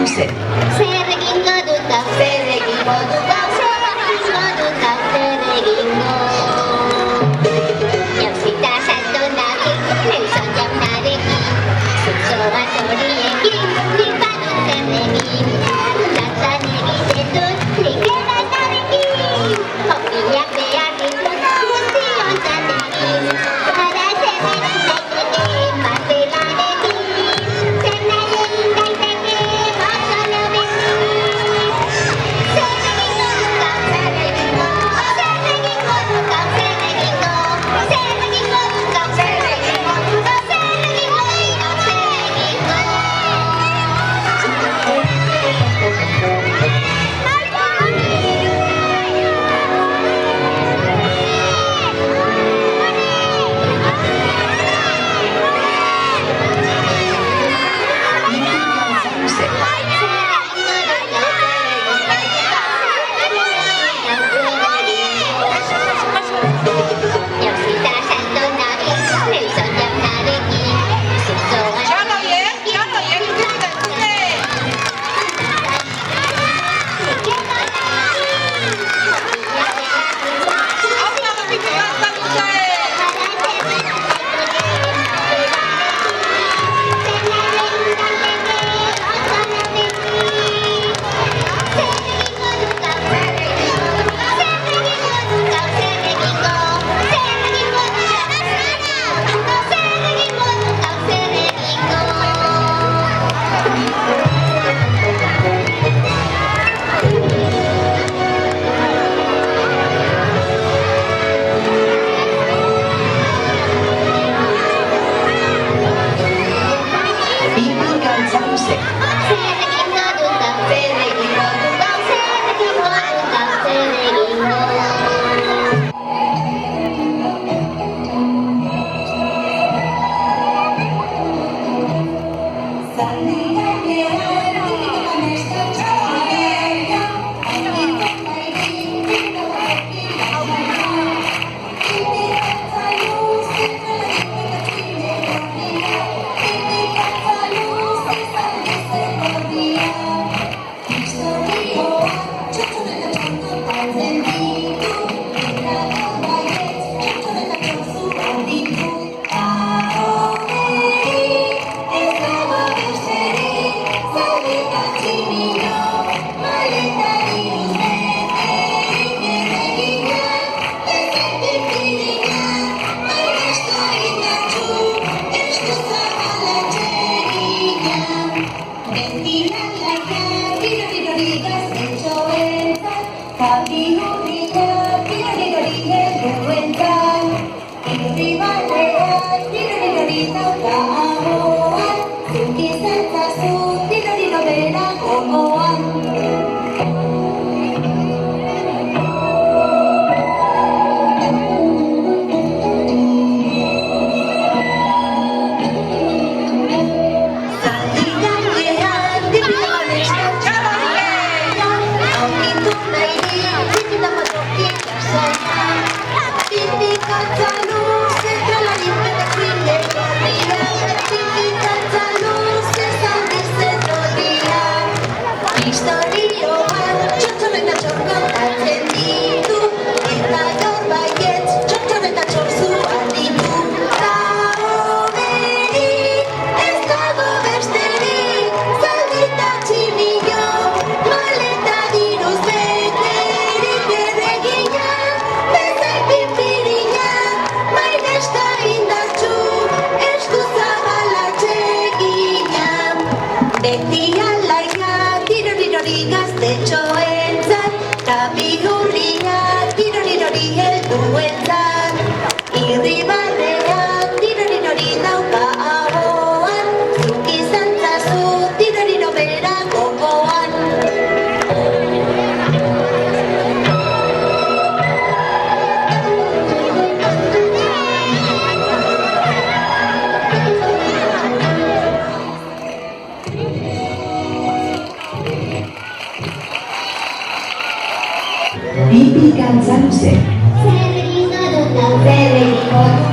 Zamse. Zer egingo dut gaur, zer egingo dut gaur, zer egingo dut gaur, zer egingo. Jauzita salto nabil, Nelson jaunarekin, zutzoaz horiekin, nik badut zer egin. Dantzan egiten dut, nik edatarekin, okiak behar ditut, guztiontzat egin. Hara zer egin daiteke, pastelarekin, zer nahi egin daiteke, bazala bekin. Zer egingo dut gaur, zer egingo, zer egingo dut gaur, zer egingo, zer egingo dut gaur, zer egingo, zer egingo dut gaur, Jauzita salto nabil, Nelson jaunarekin, zutzoaz Bibi Zamse. zer egingo dut gaur, zer egingo dut